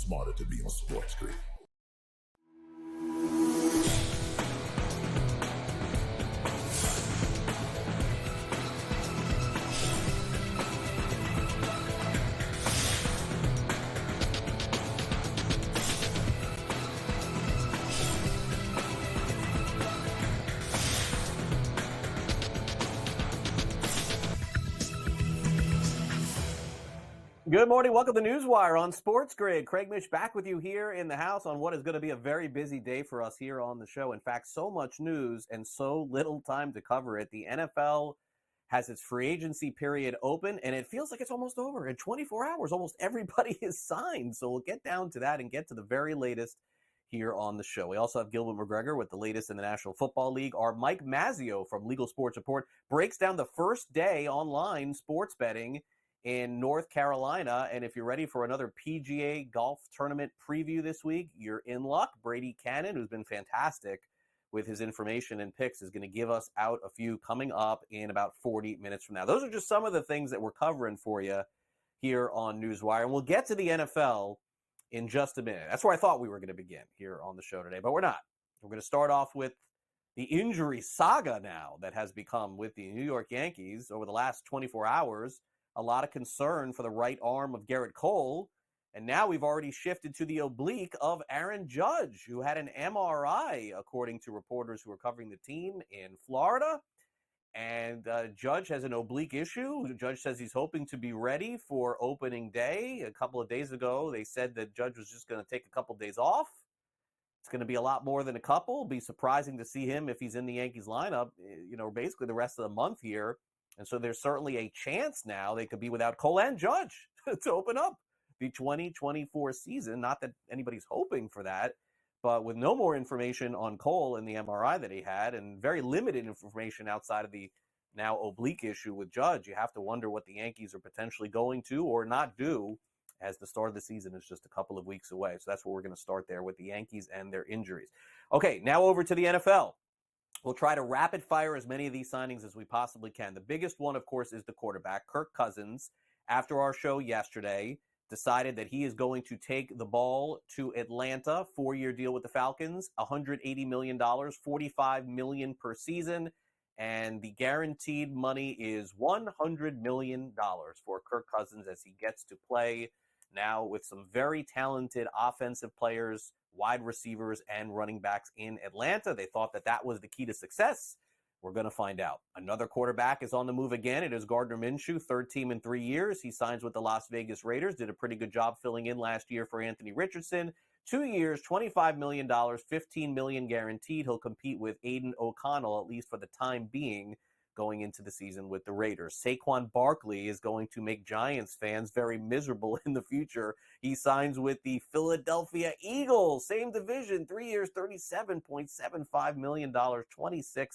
smarter to be on SportsGrid. Good morning. Welcome to NewsWire on SportsGrid. Craig Mish back with you here in the house on what is going to be a very busy day for us here on the show. In fact, so much news and so little time to cover it. The NFL has its free agency period open, and it feels like it's almost over. In 24 hours, almost everybody is signed. So we'll get down to that and get to the very latest here on the show. We also have Gilbert McGregor with the latest in the National Football League. Our Mike Mazzeo from Legal Sports Report breaks down the first day online sports betting in North Carolina. And if you're ready for another PGA golf tournament preview this week, you're in luck. Brady Kannon, who's been fantastic with his information and picks, is going to give us out a few coming up in about 40 minutes from now. Those are just some of the things that we're covering for you here on NewsWire. And we'll get to the NFL in just a minute. That's where I thought we were going to begin here on the show today, but we're not. We're going to start off with the injury saga now that has become with the New York Yankees over the last 24 hours. A lot of concern for the right arm of Garrett Cole. And now we've already shifted to the oblique of Aaron Judge, who had an MRI, according to reporters who are covering the team in Florida. And Judge has an oblique issue. Judge says he's hoping to be ready for opening day. A couple of days ago, they said that Judge was just going to take a couple of days off. It's going to be a lot more than a couple. It'll be surprising to see him if he's in the Yankees lineup, basically the rest of the month here. And so there's certainly a chance now they could be without Cole and Judge to open up the 2024 season. Not that anybody's hoping for that, but with no more information on Cole and the MRI that he had and very limited information outside of the now oblique issue with Judge, you have to wonder what the Yankees are potentially going to or not do, as the start of the season is just a couple of weeks away. So that's where we're going to start there with the Yankees and their injuries. Okay, now over to the NFL. We'll try to rapid fire as many of these signings as we possibly can. The biggest one, of course, is the quarterback. Kirk Cousins, after our show yesterday, decided that he is going to take the ball to Atlanta, 4-year deal with the Falcons, $180 million, $45 million per season, and the guaranteed money is $100 million for Kirk Cousins as he gets to play now with some very talented offensive players, wide receivers, and running backs in Atlanta. They thought that that was the key to success. We're going to find out. Another quarterback is on the move again. It is Gardner Minshew, third team in 3 years. He signs with the Las Vegas Raiders, did a pretty good job filling in last year for Anthony Richardson. 2 years, $25 million, $15 million guaranteed. He'll compete with Aiden O'Connell, at least for the time being, going into the season with the Raiders. Saquon Barkley is going to make Giants fans very miserable in the future. He signs with the Philadelphia Eagles, same division, 3 years, $37.75 million, $26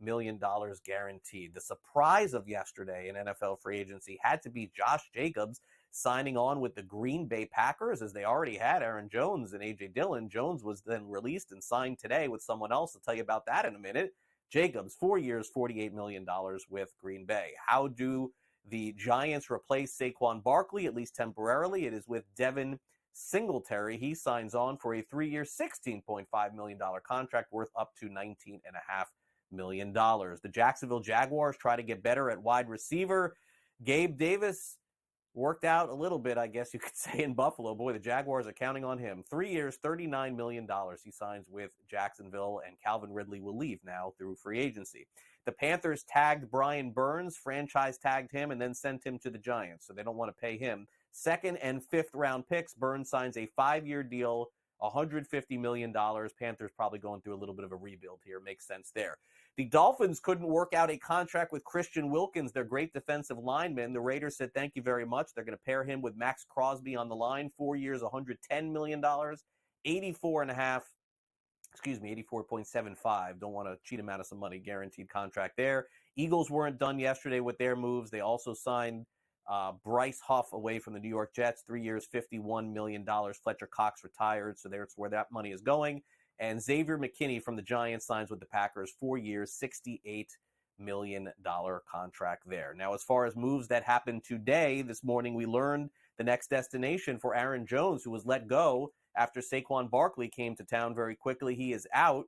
million guaranteed. The surprise of yesterday in NFL free agency had to be Josh Jacobs signing on with the Green Bay Packers, as they already had Aaron Jones and A.J. Dillon. Jones was then released and signed today with someone else. I'll tell you about that in a minute. Jacobs, 4 years, $48 million with Green Bay. How do the Giants replace Saquon Barkley, at least temporarily? It is with Devin Singletary. He signs on for a 3-year, $16.5 million contract worth up to $19.5 million. The Jacksonville Jaguars try to get better at wide receiver. Gabe Davis worked out a little bit, I guess you could say, in Buffalo. Boy, the Jaguars are counting on him. 3 years, $39 million he signs with Jacksonville, and Calvin Ridley will leave now through free agency. The Panthers tagged Brian Burns, franchise tagged him, and then sent him to the Giants, so they don't want to pay him. 2nd and 5th round picks. Burns signs a 5-year deal, $150 million. Panthers probably going through a little bit of a rebuild here. Makes sense there. The Dolphins couldn't work out a contract with Christian Wilkins, their great defensive lineman. The Raiders said, thank you very much. They're going to pair him with Max Crosby on the line. 4 years, $110 million, 84.75. Don't want to cheat him out of some money. Guaranteed contract there. Eagles weren't done yesterday with their moves. They also signed Bryce Huff away from the New York Jets. 3 years, $51 million. Fletcher Cox retired, so there's where that money is going. And Xavier McKinney from the Giants signs with the Packers, 4 years, $68 million contract there. Now, as far as moves that happened today, this morning we learned the next destination for Aaron Jones, who was let go after Saquon Barkley came to town very quickly. He is out.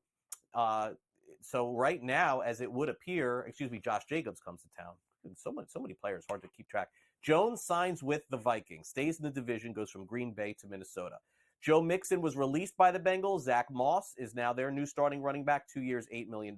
So right now, as it would appear, Josh Jacobs comes to town. So many players, hard to keep track. Jones signs with the Vikings, stays in the division, goes from Green Bay to Minnesota. Joe Mixon was released by the Bengals. Zach Moss is now their new starting running back, 2 years, $8 million.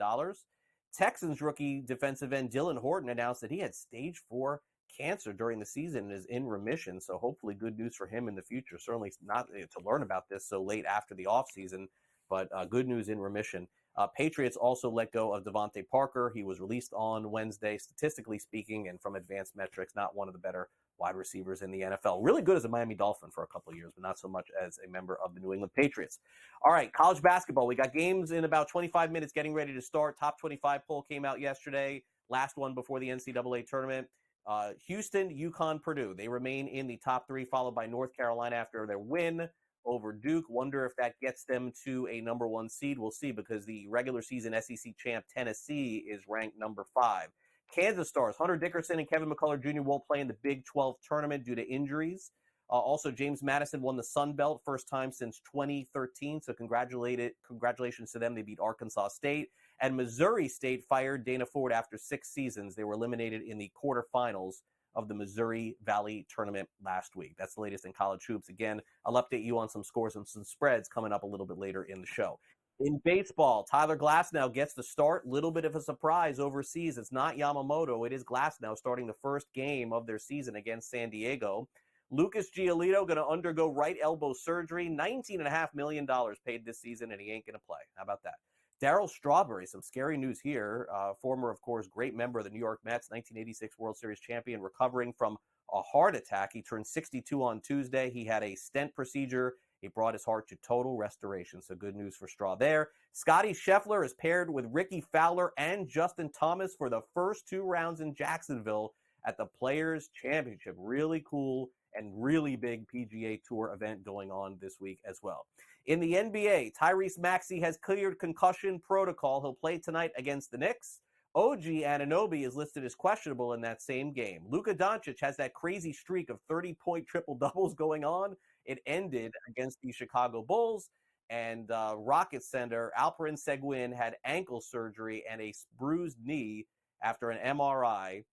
Texans rookie defensive end Dylan Horton announced that he had stage 4 cancer during the season and is in remission. So hopefully good news for him in the future. Certainly not to learn about this so late after the offseason, but good news in remission. Patriots also let go of Devontae Parker. He was released on Wednesday, statistically speaking, and from advanced metrics, not one of the better wide receivers in the NFL. Really good as a Miami Dolphin for a couple of years, but not so much as a member of the New England Patriots. All right, college basketball. We got games in about 25 minutes getting ready to start. Top 25 poll came out yesterday, last one before the NCAA tournament. Houston, UConn, Purdue. They remain in the top 3, followed by North Carolina after their win over Duke. Wonder if that gets them to a number 1 seed. We'll see, because the regular season SEC champ Tennessee is ranked number 5. Kansas Stars, Hunter Dickerson and Kevin McCullough Jr. won't play in the Big 12 tournament due to injuries. Also, James Madison won the Sun Belt, first time since 2013, so congratulations to them. They beat Arkansas State. And Missouri State fired Dana Ford after 6 seasons. They were eliminated in the quarterfinals of the Missouri Valley Tournament last week. That's the latest in college hoops. Again, I'll update you on some scores and some spreads coming up a little bit later in the show. In baseball, Tyler Glasnow gets the start. Little bit of a surprise overseas. It's not Yamamoto. It is Glasnow starting the first game of their season against San Diego. Lucas Giolito going to undergo right elbow surgery. $19.5 million paid this season, and he ain't going to play. How about that? Darryl Strawberry, some scary news here. Former, of course, great member of the New York Mets, 1986 World Series champion, recovering from a heart attack. He turned 62 on Tuesday. He had a stent procedure. It brought his heart to total restoration. So good news for Straw there. Scotty Scheffler is paired with Ricky Fowler and Justin Thomas for the first 2 rounds in Jacksonville at the Players Championship. Really cool and really big PGA Tour event going on this week as well. In the NBA, Tyrese Maxey has cleared concussion protocol. He'll play tonight against the Knicks. OG Anunoby is listed as questionable in that same game. Luka Doncic has that crazy streak of 30-point triple-doubles going on. It ended against the Chicago Bulls. And Rockets center Alperen Sengun had ankle surgery and a bruised knee after an MRI.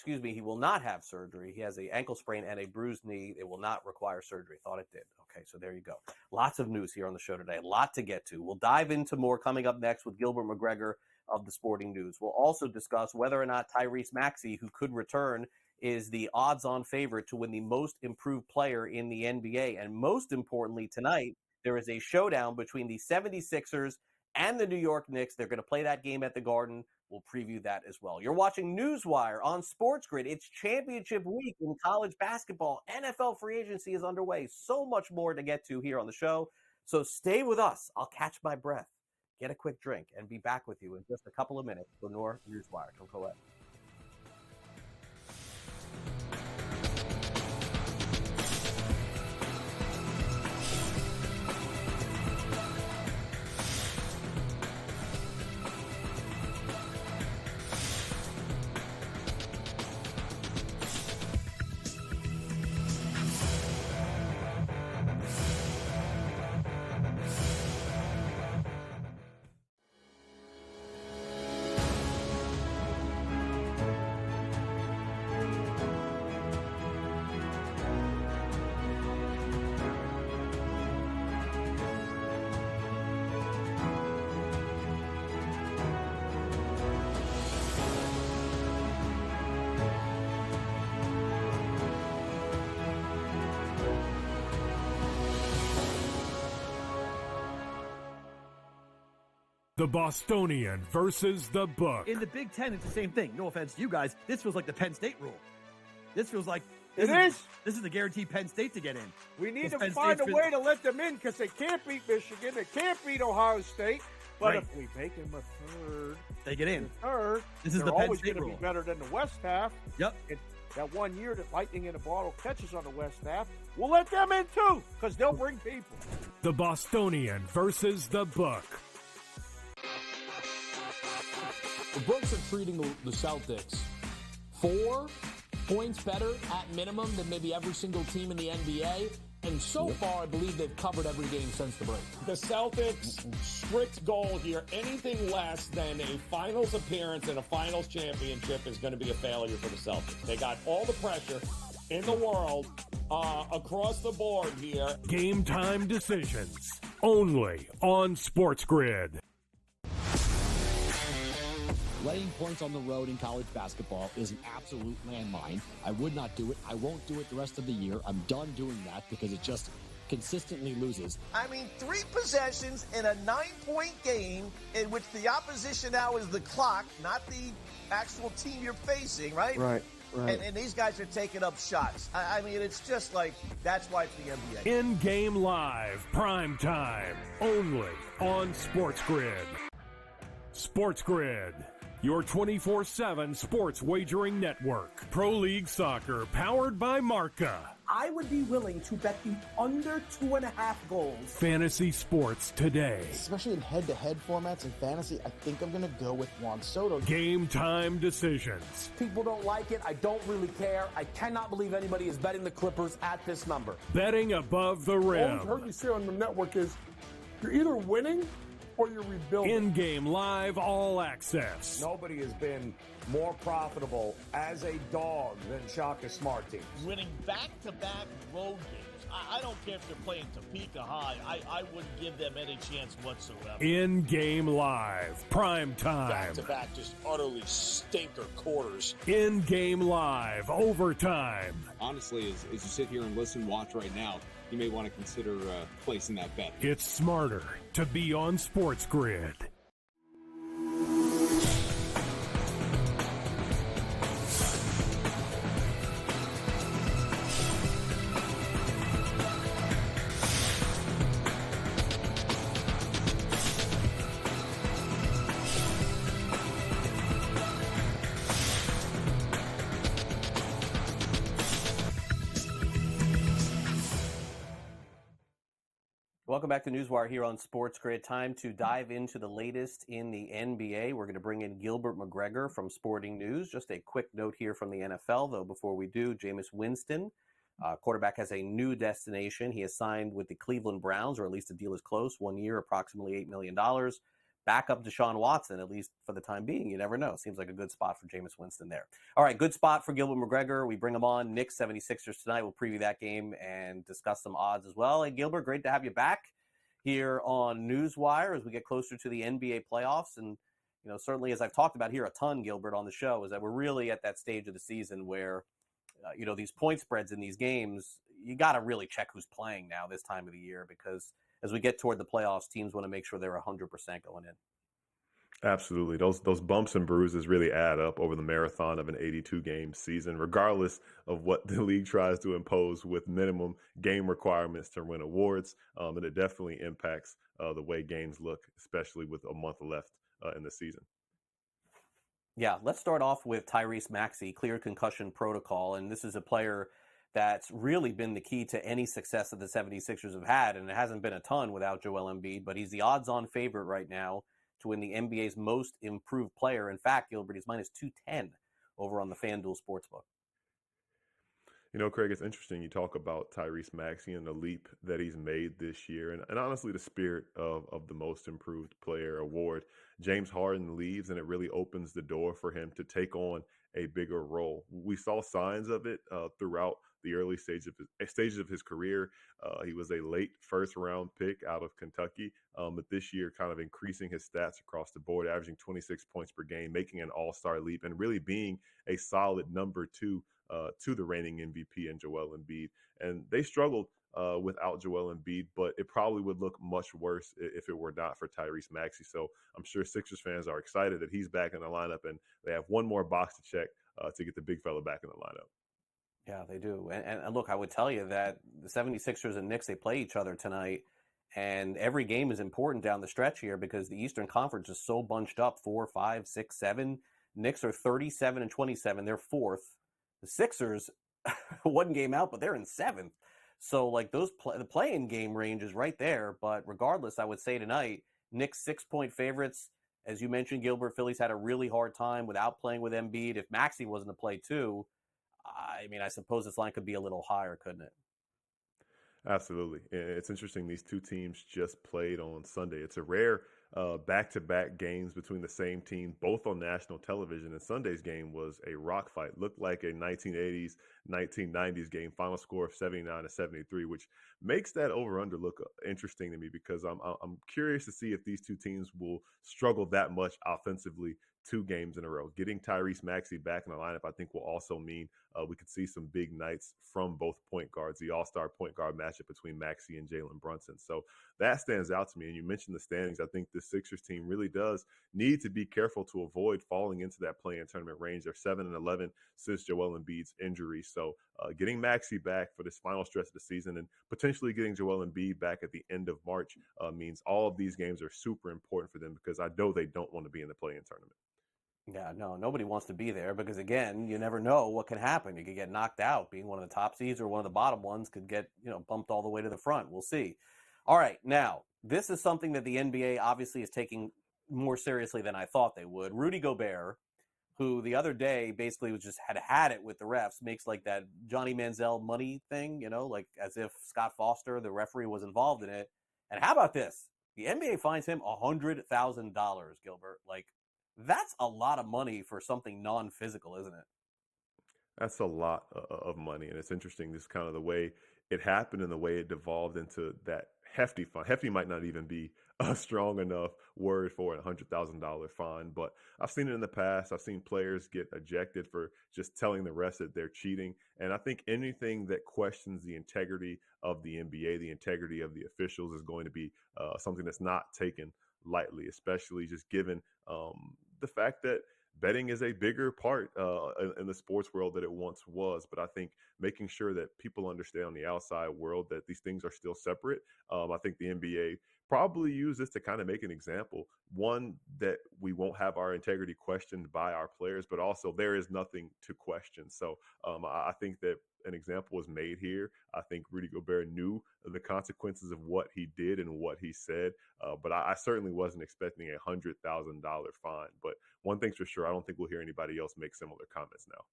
He will not have surgery. He has an ankle sprain and a bruised knee. It will not require surgery. Thought it did. Okay, so there you go. Lots of news here on the show today. A lot to get to. We'll dive into more coming up next with Gilbert McGregor of the Sporting News. We'll also discuss whether or not Tyrese Maxey, who could return, is the odds-on favorite to win the most improved player in the NBA. And most importantly, tonight, there is a showdown between the 76ers and the New York Knicks. They're going to play that game at the Garden. We'll preview that as well. You're watching NewsWire on SportsGrid. It's championship week in college basketball. NFL free agency is underway. So much more to get to here on the show. So stay with us. I'll catch my breath, get a quick drink, and be back with you in just a couple of minutes for more NewsWire. Don't go away. The Bostonian versus the Book. In the Big Ten, it's the same thing. No offense to you guys. This feels like the Penn State rule. This feels like... This is the guaranteed Penn State to get in. We need to find a way to let them in because they can't beat Michigan. They can't beat Ohio State. But if we make them a third... They get in. This is the Penn State rule. Be better than the West half. Yep. And that 1 year that Lightning in a Bottle catches on the West half, we'll let them in too because they'll bring people. The Bostonian versus the Book. The books are treating the Celtics 4 points better at minimum than maybe every single team in the NBA. And so far, I believe they've covered every game since the break. The Celtics' strict goal here, anything less than a finals appearance and a finals championship is going to be a failure for the Celtics. They got all the pressure in the world across the board here. Game time decisions only on SportsGrid. Laying points on the road in college basketball is an absolute landmine. I would not do it. I won't do it the rest of the year. I'm done doing that because it just consistently loses. I mean, 3 possessions in a 9-point game in which the opposition now is the clock, not the actual team you're facing, right? Right. And these guys are taking up shots. I mean, it's just like, that's why it's the NBA. In-game live, prime time, only on SportsGrid. SportsGrid, your 24/7 sports wagering network. Pro League Soccer, powered by Marca. I would be willing to bet the under 2.5 goals. Fantasy sports today. Especially in head-to-head formats in fantasy, I think I'm going to go with Juan Soto. Game time decisions. People don't like it. I don't really care. I cannot believe anybody is betting the Clippers at this number. Betting above the All rim. I've heard you say on the network is you're either winning or you're rebuilding. In-game live, all access. Nobody has been more profitable as a dog than Shaka Smart teams. Winning back-to-back road games. I don't care if they're playing Topeka High. I wouldn't give them any chance whatsoever. In-game live, prime time. Back-to-back just utterly stinker quarters. In-game live, overtime. Honestly, as you sit here and listen, watch right now, you may want to consider placing that bet. It's smarter to be on SportsGrid. Welcome back to NewsWire here on SportsGrid. Time to dive into the latest in the NBA. We're going to bring in Gilbert McGregor from Sporting News. Just a quick note here from the NFL, though, before we do. Jameis Winston, quarterback, has a new destination. He has signed with the Cleveland Browns, or at least the deal is close, 1 year, approximately $8 million. Back up Deshaun Watson, at least for the time being. You never know. Seems like a good spot for Jameis Winston there. All right, good spot for Gilbert McGregor. We bring him on. Knicks 76ers tonight. We'll preview that game and discuss some odds as well. Hey, Gilbert, great to have you back here on NewsWire as we get closer to the NBA playoffs. And, you know, certainly as I've talked about here a ton, Gilbert, on the show, is that we're really at that stage of the season where, you know, these point spreads in these games, you got to really check who's playing now this time of the year, because as we get toward the playoffs, teams want to make sure they're 100% going in. Absolutely. Those bumps and bruises really add up over the marathon of an 82-game season, regardless of what the league tries to impose with minimum game requirements to win awards. And it definitely impacts the way games look, especially with a month left in the season. Yeah, let's start off with Tyrese Maxey, cleared concussion protocol. And this is a player that's really been the key to any success that the 76ers have had. And it hasn't been a ton without Joel Embiid, but he's the odds-on favorite right now to win the NBA's most improved player. In fact, Gilbert, he's minus 210 over on the FanDuel Sportsbook. You know, Craig, it's interesting you talk about Tyrese Maxey and the leap that he's made this year, and honestly the spirit of the most improved player award. James Harden leaves, and it really opens the door for him to take on a bigger role. We saw signs of it throughout the early stages of his career. He was a late first-round pick out of Kentucky, but this year kind of increasing his stats across the board, averaging 26 points per game, making an all-star leap, and really being a solid number two to the reigning MVP in Joel Embiid. And they struggled without Joel Embiid, but it probably would look much worse if it were not for Tyrese Maxey. So I'm sure Sixers fans are excited that he's back in the lineup, and they have one more box to check to get the big fella back in the lineup. Yeah, they do. And look, I would tell you that the 76ers and Knicks, they play each other tonight, and every game is important down the stretch here because the Eastern Conference is so bunched up, 4, 5, 6, 7. Knicks are 37 and 27. They're fourth. The Sixers, one game out, but they're in seventh. So, like, the play-in game range is right there. But regardless, I would say tonight, Knicks 6-point favorites. As you mentioned, Gilbert, Phillies had a really hard time without playing with Embiid. If Maxey wasn't to play too, I mean, I suppose this line could be a little higher, couldn't it? Absolutely. And it's interesting. These two teams just played on Sunday. It's a rare back-to-back games between the same team, both on national television. And Sunday's game was a rock fight. Looked like a 1980s, 1990s game. Final score of 79-73, which makes that over/under look interesting to me because I'm curious to see if these two teams will struggle that much offensively 2 games in a row. Getting Tyrese Maxey back in the lineup, I think, will also mean we could see some big nights from both point guards, the all-star point guard matchup between Maxey and Jalen Brunson. So that stands out to me. And you mentioned the standings. I think the Sixers team really does need to be careful to avoid falling into that play-in tournament range. They're 7-11 since Joel Embiid's injury. So getting Maxey back for this final stretch of the season and potentially getting Joel Embiid back at the end of March means all of these games are super important for them because I know they don't want to be in the play-in tournament. Yeah, no, nobody wants to be there because, again, you never know what can happen. You could get knocked out. Being one of the top seeds or one of the bottom ones could get, bumped all the way to the front. We'll see. All right, now, this is something that the NBA obviously is taking more seriously than I thought they would. Rudy Gobert, who the other day basically was just had it with the refs, makes like that Johnny Manziel money thing, like as if Scott Foster, the referee, was involved in it. And how about this? The NBA fines him $100,000, Gilbert. Like, that's a lot of money for something non-physical, isn't it? That's a lot of money. And it's interesting, this kind of the way it happened and the way it devolved into that hefty fine. Hefty might not even be a strong enough word for a $100,000 fine, but I've seen it in the past. I've seen players get ejected for just telling the refs that they're cheating. And I think anything that questions the integrity of the NBA, the integrity of the officials, is going to be something that's not taken lightly, especially just given the fact that betting is a bigger part in the sports world than it once was. But I think making sure that people understand on the outside world that these things are still separate. I think the NBA probably use this to kind of make an example. One, that we won't have our integrity questioned by our players, but also there is nothing to question. So I think that an example was made here. I think Rudy Gobert knew the consequences of what he did and what he said, but I certainly wasn't expecting a $100,000 fine. But one thing's for sure, I don't think we'll hear anybody else make similar comments now.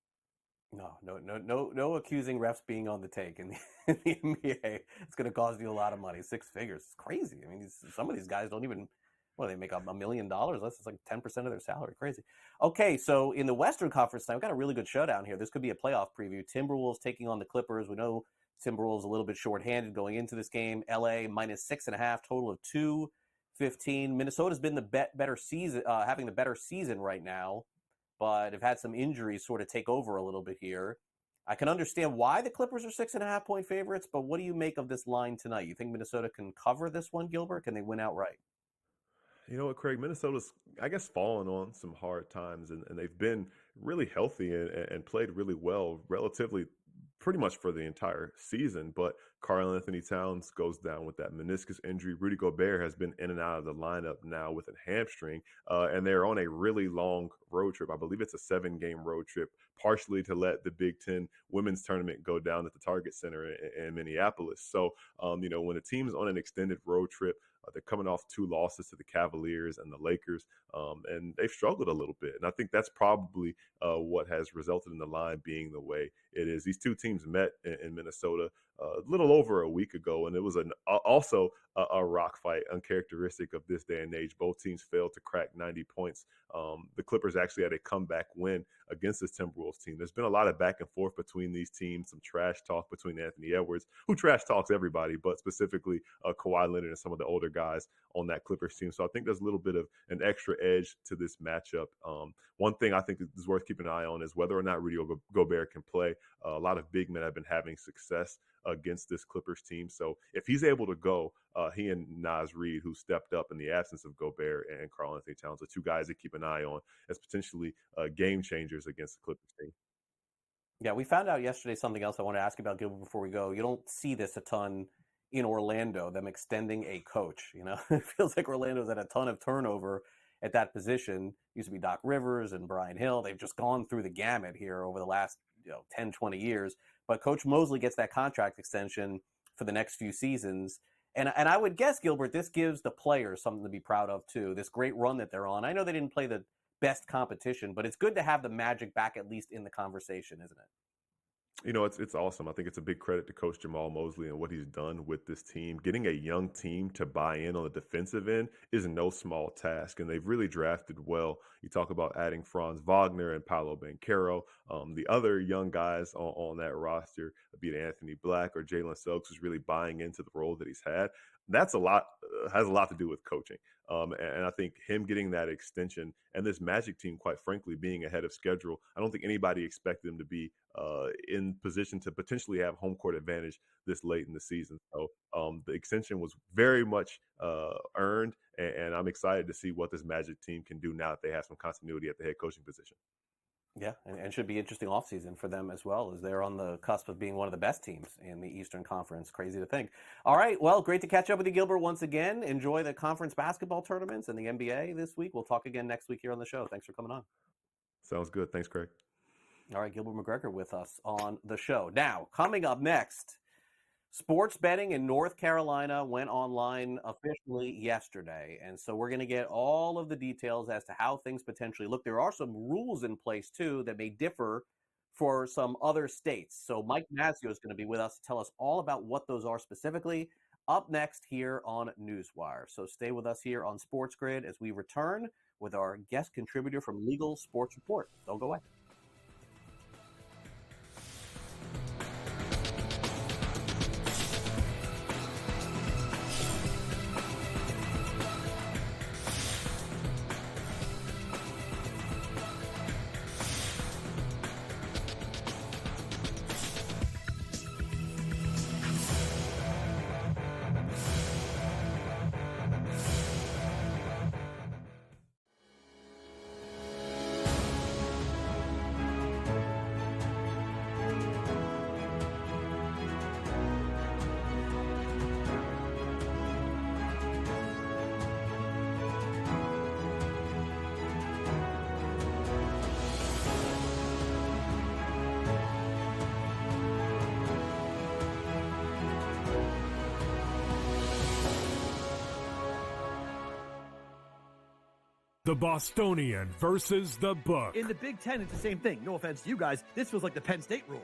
No accusing refs being on the take in the NBA. It's going to cost you a lot of money, 6 figures. It's crazy. I mean, some of these guys don't even, they make $1 million. That's like 10% of their salary. Crazy. Okay, so in the Western Conference tonight, we've got a really good showdown here. This could be a playoff preview. Timberwolves taking on the Clippers. We know Timberwolves a little bit shorthanded going into this game. LA -6.5, total of 215. Minnesota's been the better season, having the better season right now, but have had some injuries sort of take over a little bit here. I can understand why the Clippers are 6.5 point favorites, but what do you make of this line tonight? You think Minnesota can cover this one, Gilbert? Can they win outright? You know what, Craig? Minnesota's, I guess, fallen on some hard times, and they've been really healthy and played really well, relatively pretty much for the entire season. But Karl Anthony Towns goes down with that meniscus injury. Rudy Gobert has been in and out of the lineup now with a hamstring, and they're on a really long road trip. I believe it's a 7-game road trip, partially to let the Big Ten women's tournament go down at the Target Center in Minneapolis. So, when a team's on an extended road trip, they're coming off 2 losses to the Cavaliers and the Lakers, and they've struggled a little bit. And I think that's probably what has resulted in the line being the way it is. These two teams met in Minnesota a little over a week ago, and it was also a rock fight, uncharacteristic of this day and age. Both teams failed to crack 90 points. The Clippers actually had a comeback win against this Timberwolves team. There's been a lot of back and forth between these teams, some trash talk between Anthony Edwards, who trash talks everybody, but specifically Kawhi Leonard and some of the older guys on that Clippers team. So I think there's a little bit of an extra edge to this matchup. One thing I think is worth keeping an eye on is whether or not Rudy Gobert can play. A lot of big men have been having success against this Clippers team. So if he's able to go, he and Naz Reid, who stepped up in the absence of Gobert and Karl Anthony Towns, are 2 guys to keep an eye on as potentially game changers against the Clippers team. Yeah, we found out yesterday something else I want to ask you about, Gilbert, before we go. You don't see this a ton in Orlando, them extending a coach. It feels like Orlando's had a ton of turnover at that position. Used to be Doc Rivers and Brian Hill. They've just gone through the gamut here over the last 10, 20 years. But Coach Mosley gets that contract extension for the next few seasons. And I would guess, Gilbert, this gives the players something to be proud of, too. This great run that they're on. I know they didn't play the best competition, but it's good to have the Magic back at least in the conversation, isn't it? It's awesome. I think it's a big credit to Coach Jamal Mosley and what he's done with this team. Getting a young team to buy in on the defensive end is no small task, and they've really drafted well. You talk about adding Franz Wagner and Paolo Banchero. The other young guys on that roster, be it Anthony Black or Jalen Suggs, who's really buying into the role that he's had. That's a lot, has a lot to do with coaching. And I think him getting that extension and this Magic team, quite frankly, being ahead of schedule, I don't think anybody expected them to be in position to potentially have home court advantage this late in the season. So the extension was very much earned, and I'm excited to see what this Magic team can do now that they have some continuity at the head coaching position. Yeah, and should be interesting offseason for them as well, as they're on the cusp of being one of the best teams in the Eastern Conference. Crazy to think. All right, well, great to catch up with you, Gilbert, once again. Enjoy the conference basketball tournaments and the NBA this week. We'll talk again next week here on the show. Thanks for coming on. Sounds good. Thanks, Craig. All right, Gilbert McGregor with us on the show. Now, coming up next, sports betting in North Carolina went online officially yesterday, and so we're going to get all of the details as to how things potentially look. There are some rules in place, too, that may differ for some other states. So Mike Mazzeo is going to be with us to tell us all about what those are specifically, up next here on NewsWire. So stay with us here on SportsGrid as we return with our guest contributor from Legal Sports Report. Don't go away. The Bostonian versus the book. In the Big Ten, it's the same thing. No offense to you guys. This feels like the Penn State rule.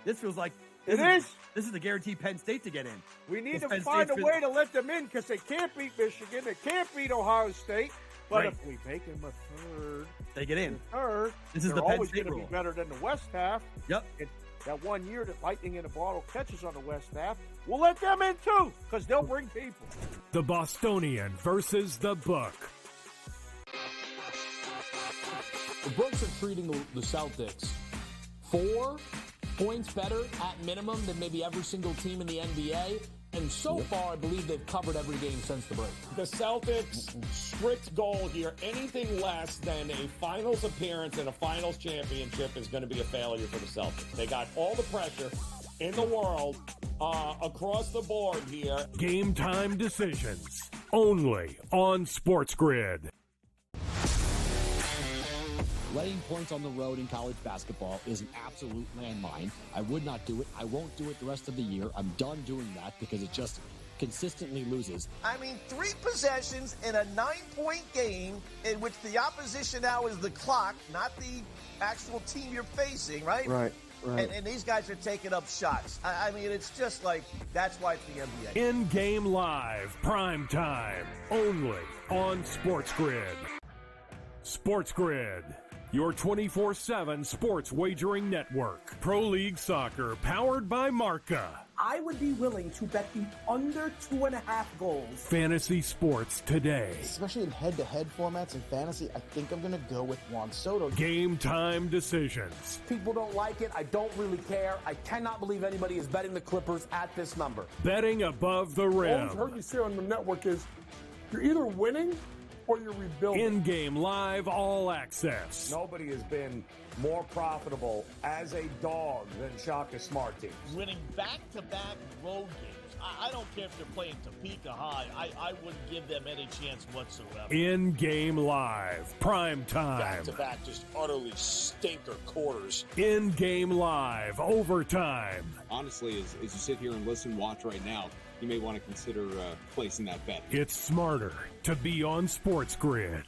This feels like this is the guaranteed Penn State to get in. We need to find a way to let them in because they can't beat Michigan. They can't beat Ohio State. But if we make them a third, they get in. This is they're the Penn always State going to rule. be better than the West half. Yep. And that 1 year that Lightning in a Bottle catches on the West half, we'll let them in too because they'll bring people. The Bostonian versus the book. The books are treating the Celtics 4 points better at minimum than maybe every single team in the NBA. And so far, I believe they've covered every game since the break. The Celtics' strict goal here, anything less than a finals appearance and a finals championship is going to be a failure for the Celtics. They got all the pressure in the world across the board here. Game time decisions only on SportsGrid. Laying points on the road in college basketball is an absolute landmine. I would not do it. I won't do it the rest of the year. I'm done doing that because it just consistently loses. I mean, 3 possessions in a 9-point game in which the opposition now is the clock, not the actual team you're facing, right? Right. And these guys are taking up shots. I mean, it's just like, that's why it's the NBA. In-game live, prime time, only on SportsGrid. SportsGrid, your 24/7 sports wagering network. Pro League Soccer, powered by Marca. I would be willing to bet the under 2.5 goals. Fantasy sports today. Especially in head-to-head formats in fantasy, I think I'm going to go with Juan Soto. Game time decisions. People don't like it. I don't really care. I cannot believe anybody is betting the Clippers at this number. Betting above the rim. All I've heard you say on the network is you're either winning or you're rebuilding. In-game live, all access. Nobody has been more profitable as a dog than Shaka Smart teams. Winning back-to-back road games. I don't care if they're playing Topeka High. I wouldn't give them any chance whatsoever. In-game live, prime time. Back-to-back, just utterly stinker quarters. In-game live, overtime. Honestly, as you sit here and watch right now, you may want to consider placing that bet. It's smarter to be on SportsGrid.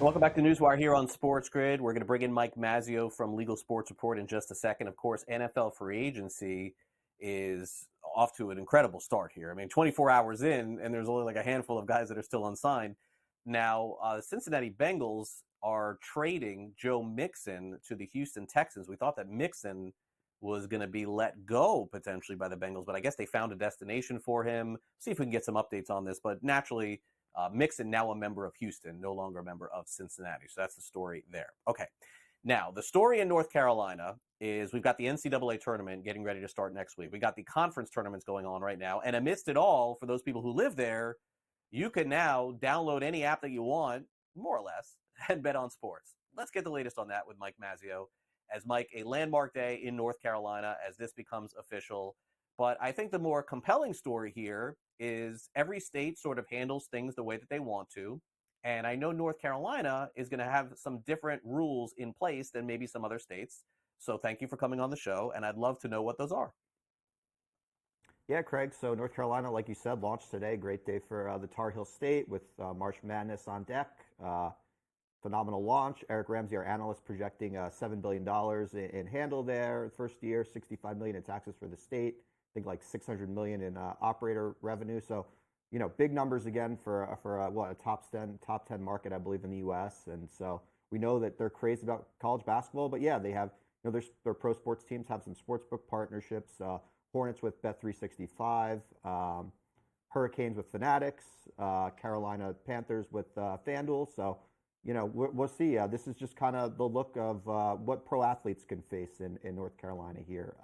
Welcome back to NewsWire here on SportsGrid. We're going to bring in Mike Mazzeo from Legal Sports Report in just a second. Of course, NFL free agency is off to an incredible start here. I mean, 24 hours in, and there's only like a handful of guys that are still unsigned. Now, the Cincinnati Bengals are trading Joe Mixon to the Houston Texans. We thought that Mixon was going to be let go potentially by the Bengals, but I guess they found a destination for him. See if we can get some updates on this, but naturally, Mixon now a member of Houston, no longer a member of Cincinnati. So that's the story there. Okay. Now, the story in North Carolina is we've got the NCAA tournament getting ready to start next week. We got the conference tournaments going on right now. And amidst it all, for those people who live there, you can now download any app that you want, more or less, and bet on sports. Let's get the latest on that with Mike Mazzeo. As Mike, a landmark day in North Carolina as this becomes official. But I think the more compelling story here is every state sort of handles things the way that they want to. And I know North Carolina is going to have some different rules in place than maybe some other states. So thank you for coming on the show, and I'd love to know what those are. Yeah, Craig. So North Carolina, like you said, launched today. Great day for the Tar Heel State with March Madness on deck. Phenomenal launch. Eric Ramsey, our analyst, projecting $7 billion in handle there. First year, $65 million in taxes for the state. I think like $600 million in operator revenue. So, you know, big numbers again for a top 10 market, I believe, in the U.S. And so we know that they're crazy about college basketball. But yeah, they have, you know, their pro sports teams have some sportsbook partnerships. Hornets with Bet365, Hurricanes with Fanatics, Carolina Panthers with FanDuel. So, you know, we'll see. This is just kind of the look of what pro athletes can face in North Carolina here.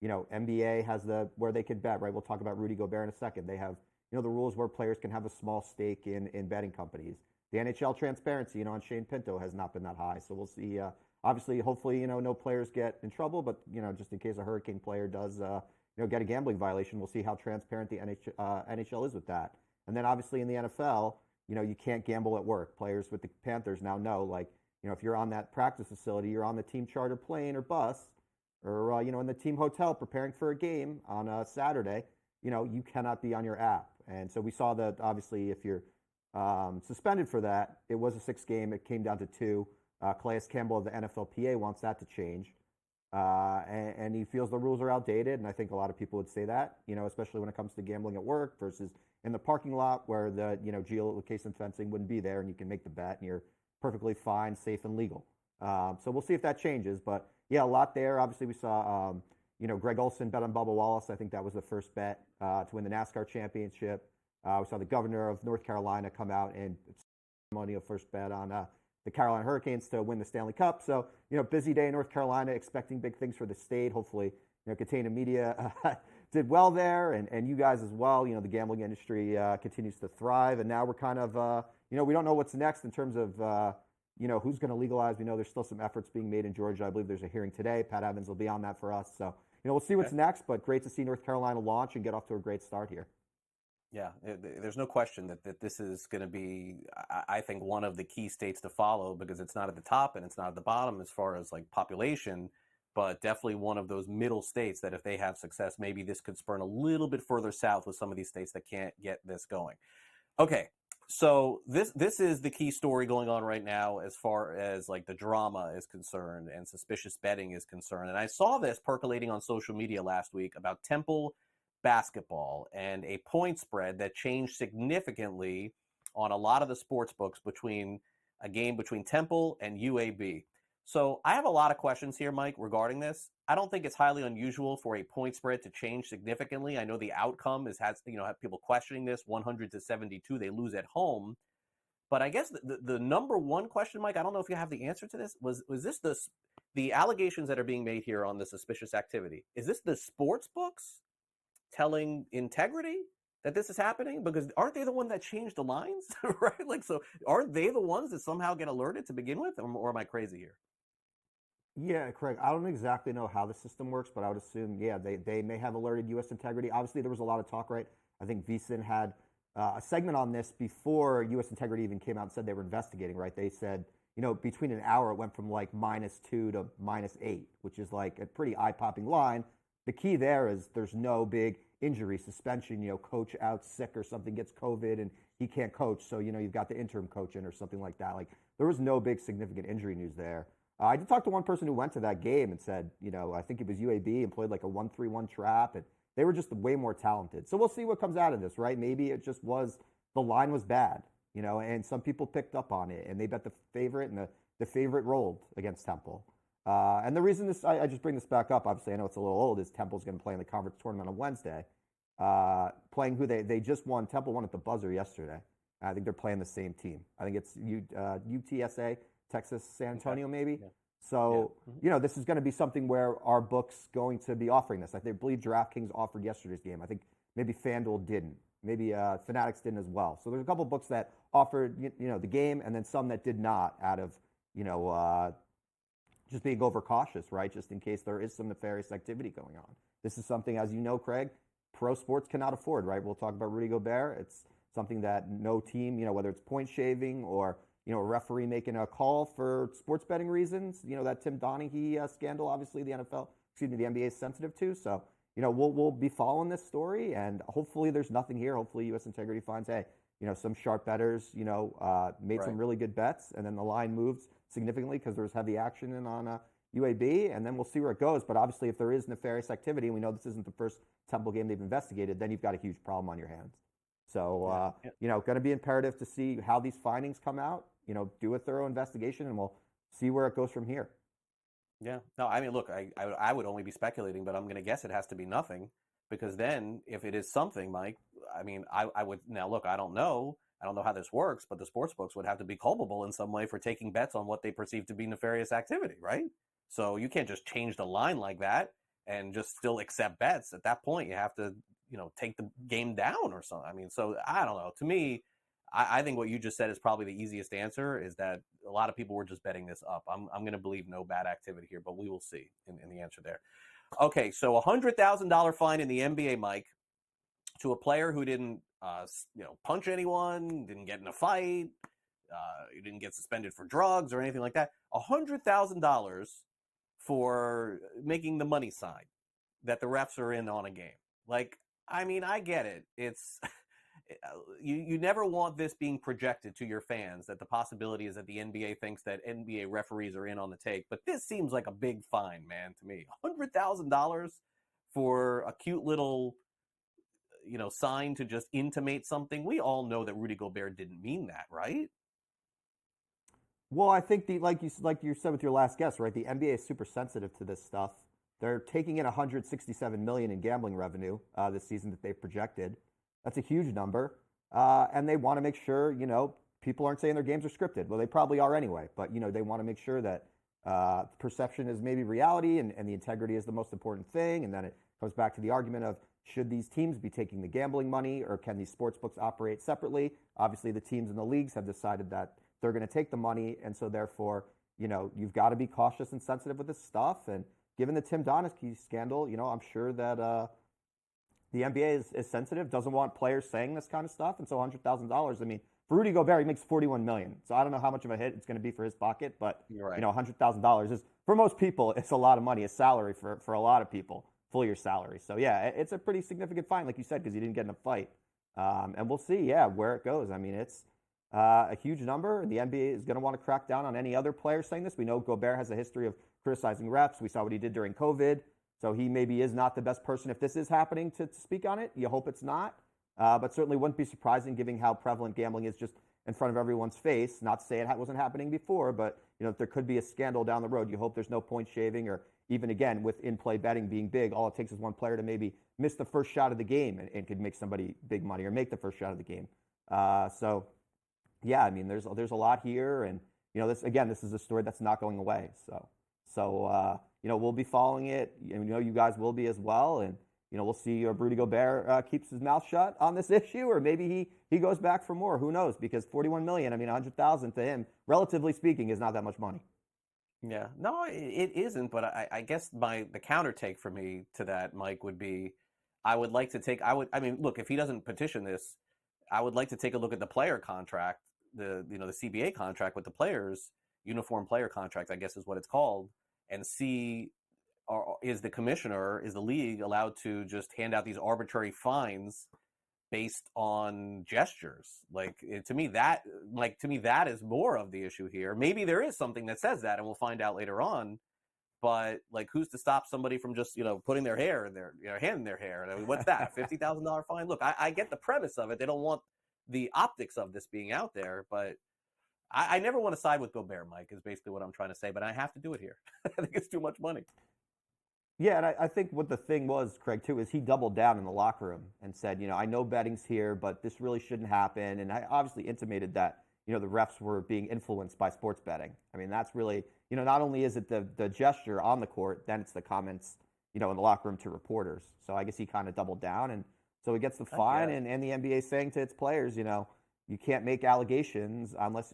You know, NBA has where they can bet, right? We'll talk about Rudy Gobert in a second. They have, you know, the rules where players can have a small stake in betting companies. The NHL transparency, you know, on Shane Pinto has not been that high. So we'll see. Obviously, hopefully, you know, no players get in trouble, but, you know, just in case a Hurricane player does, you know, get a gambling violation, we'll see how transparent the NHL is with that. And then obviously in the NFL, you know, you can't gamble at work. Players with the Panthers now know, like, you know, if you're on that practice facility, you're on the team charter plane or bus, or, you know, in the team hotel preparing for a game on a Saturday, you know, you cannot be on your app. And so we saw that, obviously, if you're suspended for that, it was a 6 game. It came down to 2. Calais Campbell of the NFLPA wants that to change. And he feels the rules are outdated. And I think a lot of people would say that, you know, especially when it comes to gambling at work versus in the parking lot where the, you know, geolocation fencing wouldn't be there and you can make the bet and you're perfectly fine, safe, and legal. So we'll see if that changes. But yeah, a lot there. Obviously, we saw, you know, Greg Olson bet on Bubba Wallace. I think that was the first bet to win the NASCAR championship. We saw the governor of North Carolina come out and ceremonial first bet on the Carolina Hurricanes to win the Stanley Cup. So, you know, busy day in North Carolina, expecting big things for the state. Hopefully, you know, Catena Media did well there, and you guys as well. You know, the gambling industry continues to thrive, and now we're kind of, you know, we don't know what's next in terms of, you know, who's going to legalize. We know there's still some efforts being made in Georgia. I believe there's a hearing today. Pat Evans will be on that for us. So, you know, we'll see what's next, but great to see North Carolina launch and get off to a great start here. Yeah, there's no question that this is going to be, I think, one of the key states to follow because it's not at the top and it's not at the bottom as far as like population, but definitely one of those middle states that if they have success, maybe this could spurn a little bit further south with some of these states that can't get this going. Okay, so this is the key story going on right now as far as like the drama is concerned and suspicious betting is concerned. And I saw this percolating on social media last week about Temple basketball and a point spread that changed significantly on a lot of the sports books between a game between Temple and UAB. So I have a lot of questions here, Mike, regarding this. I don't think it's highly unusual for a point spread to change significantly. I know the outcome has have people questioning this 100-72. They lose at home. But I guess the number one question, Mike, I don't know if you have the answer to this, was this the allegations that are being made here on the suspicious activity? Is this the sports books telling Integrity that this is happening? Because aren't they the one that changed the lines, right? Like, so aren't they the ones that somehow get alerted to begin with, or am I crazy here? Yeah, Craig, I don't exactly know how the system works, but I would assume, yeah, they may have alerted U.S. Integrity. Obviously, there was a lot of talk, right? I think VSiN had a segment on this before U.S. Integrity even came out and said they were investigating, right? They said, you know, between an hour, it went from like -2 to -8, which is like a pretty eye-popping line. The key there is there's no big injury, suspension, you know, coach out sick or something, gets COVID and he can't coach, so you've got the interim coach in or something like that. Like there was no big significant injury news there. I did talk to one person who went to that game and said, I think it was UAB and played like a 1-3-1 trap, and they were just way more talented. So we'll see what comes out of this, right? Maybe it just was the line was bad, and some people picked up on it and they bet the favorite, and the favorite rolled against Temple. And the reason I just bring this back up, obviously I know it's a little old, is Temple's going to play in the conference tournament on Wednesday. Playing who they just won. Temple won at the buzzer yesterday. I think they're playing the same team. I think it's UTSA, Texas San Antonio, maybe. Yeah. So, this is going to be something where our book's going to be offering this. I believe DraftKings offered yesterday's game. I think maybe FanDuel didn't. Maybe Fanatics didn't as well. So there's a couple of books that offered, the game, and then some that did not out of, just being overcautious, right? Just in case there is some nefarious activity going on. This is something, as you know, Craig, pro sports cannot afford, right? We'll talk about Rudy Gobert. It's something that no team, whether it's point shaving or, a referee making a call for sports betting reasons, that Tim Donaghy scandal, obviously the NBA is sensitive to. So, we'll be following this story, and hopefully there's nothing here. Hopefully U.S. Integrity finds, hey, some sharp bettors, made some really good bets, and then the line moves significantly because there was heavy action in on UAB, and then we'll see where it goes. But obviously, if there is nefarious activity, and we know this isn't the first Temple game they've investigated, then you've got a huge problem on your hands. So, going to be imperative to see how these findings come out, do a thorough investigation, and we'll see where it goes from here. Yeah. No, I mean, look, I would only be speculating, but I'm going to guess it has to be nothing, because then if it is something, Mike, I mean, I would, now look, I don't know how this works, but the sports books would have to be culpable in some way for taking bets on what they perceive to be nefarious activity, right? So you can't just change the line like that and just still accept bets. At that point, you have to, take the game down or something. I mean, so I don't know. To me, I think what you just said is probably the easiest answer, is that a lot of people were just betting this up. I'm going to believe no bad activity here, but we will see in the answer there. Okay, so $100,000 fine in the NBA, Mike, to a player who didn't, punch anyone, didn't get in a fight, you didn't get suspended for drugs or anything like that. $100,000 for making the money sign that the refs are in on a game. Like, I mean, I get it. It's you never want this being projected to your fans, that the possibility is that the NBA thinks that NBA referees are in on the take. But this seems like a big fine, man, to me. $100,000 for a cute little, sign to just intimate something. We all know that Rudy Gobert didn't mean that, right? Well, I think like you said with your last guess, right? The NBA is super sensitive to this stuff. They're taking in $167 million in gambling revenue this season that they've projected. That's a huge number, and they want to make sure people aren't saying their games are scripted. Well, they probably are anyway, but they want to make sure that perception is maybe reality, and the integrity is the most important thing. And then it comes back to the argument of, should these teams be taking the gambling money, or can these sports books operate separately? Obviously, the teams and the leagues have decided that they're going to take the money, and so therefore, you've got to be cautious and sensitive with this stuff. And given the Tim Donaghy scandal, I'm sure that the NBA is sensitive, doesn't want players saying this kind of stuff, and so $100,000. I mean, for Rudy Gobert, he makes $41 million, so I don't know how much of a hit it's going to be for his pocket, but right. $100,000 is, for most people, it's a lot of money, a salary for a lot of people, full year salary. So yeah, it's a pretty significant fine, like you said, because he didn't get in a fight, and we'll see, where it goes. I mean, it's a huge number. The NBA is going to want to crack down on any other player saying this. We know Gobert has a history of criticizing refs. We saw what he did during COVID. So he maybe is not the best person, if this is happening, to speak on it. You hope it's not. But certainly wouldn't be surprising, given how prevalent gambling is just in front of everyone's face. Not to say it wasn't happening before, but if there could be a scandal down the road, you hope there's no point shaving, or even, again, with in-play betting being big, all it takes is one player to maybe miss the first shot of the game and could make somebody big money, or make the first shot of the game. So, yeah, I mean, there's a lot here. And, this is a story that's not going away. So we'll be following it. You guys will be as well. And, we'll see if Rudy Gobert keeps his mouth shut on this issue, or maybe he goes back for more. Who knows? Because $41 million, I mean, $100,000 to him, relatively speaking, is not that much money. Yeah. No, it isn't. But I guess the counter take for me to that, Mike, would be, look, if he doesn't petition this, I would like to take a look at the player contract, the CBA contract with the players, uniform player contract, I guess is what it's called, and see, is the league allowed to just hand out these arbitrary fines based on gestures. To me that is more of the issue here. Maybe there is something that says that, and we'll find out later on. But who's to stop somebody from just putting their hair in their hand in their hair? I mean, what's that? $50,000 fine? Look, I get the premise of it. They don't want the optics of this being out there, but I never want to side with Gilbert, Mike, is basically what I'm trying to say. But I have to do it here. I think it's too much money. Yeah, and I think what the thing was, Craig, too, is he doubled down in the locker room and said, I know betting's here, but this really shouldn't happen. And I obviously intimated that, the refs were being influenced by sports betting. I mean, that's really, not only is it the gesture on the court, then it's the comments, in the locker room to reporters. So I guess he kind of doubled down. And so he gets the fine, and the NBA saying to its players, you can't make allegations unless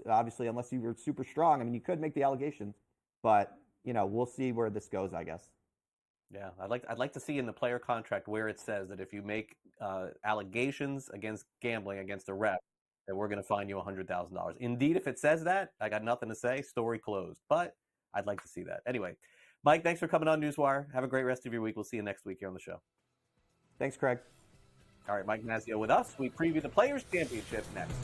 you were super strong. I mean, you could make the allegations, but, we'll see where this goes, I guess. Yeah, I'd like to see in the player contract where it says that if you make allegations against gambling against a ref, that we're going to fine you $100,000. Indeed, if it says that, I got nothing to say. Story closed. But I'd like to see that. Anyway, Mike, thanks for coming on NewsWire. Have a great rest of your week. We'll see you next week here on the show. Thanks, Craig. All right, Mike Mazzeo with us. We preview the Players' Championship next.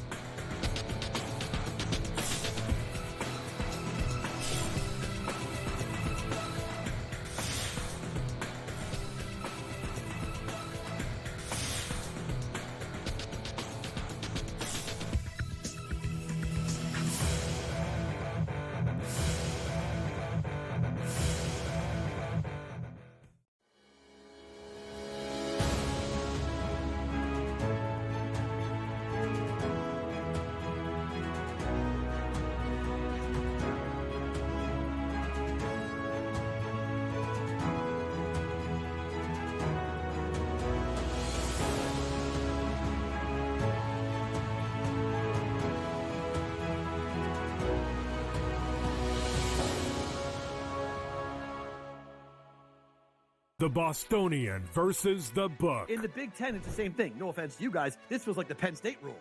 The Bostonian versus the book. In the Big Ten, it's the same thing. No offense to you guys. This feels like the Penn State rule.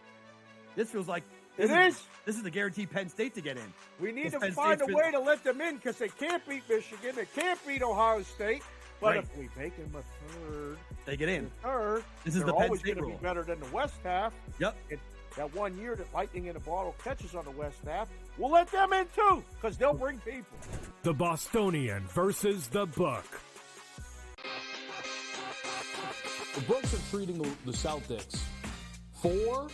This feels like this is the guaranteed Penn State to get in. We need to find a way to let them in because they can't beat Michigan. They can't beat Ohio State. But if we make them a third, they get in. Third, this is the Penn always State going to rule. be better than the West half. Yep. That 1 year that Lightning in a Bottle catches on the West half, we'll let them in too because they'll bring people. The Bostonian versus the book. The books are treating the Celtics 4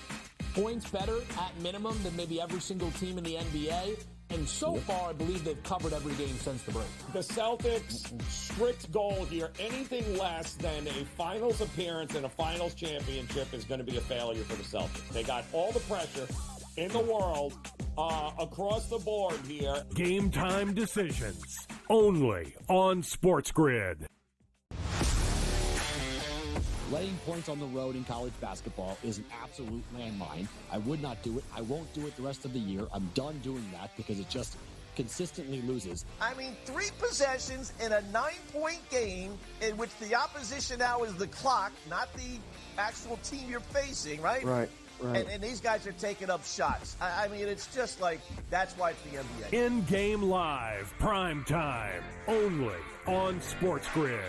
points better at minimum than maybe every single team in the NBA. And so far, I believe they've covered every game since the break. The Celtics' strict goal here, anything less than a finals appearance and a finals championship is going to be a failure for the Celtics. They got all the pressure in the world across the board here. Game time decisions only on SportsGrid. Laying points on the road in college basketball is an absolute landmine. I would not do it. I won't do it the rest of the year. I'm done doing that because it just consistently loses. I mean, 3 possessions in a 9-point game in which the opposition now is the clock, not the actual team you're facing, right? Right. And these guys are taking up shots. I mean, it's just like, that's why it's the NBA. In-game live, prime time, only on SportsGrid.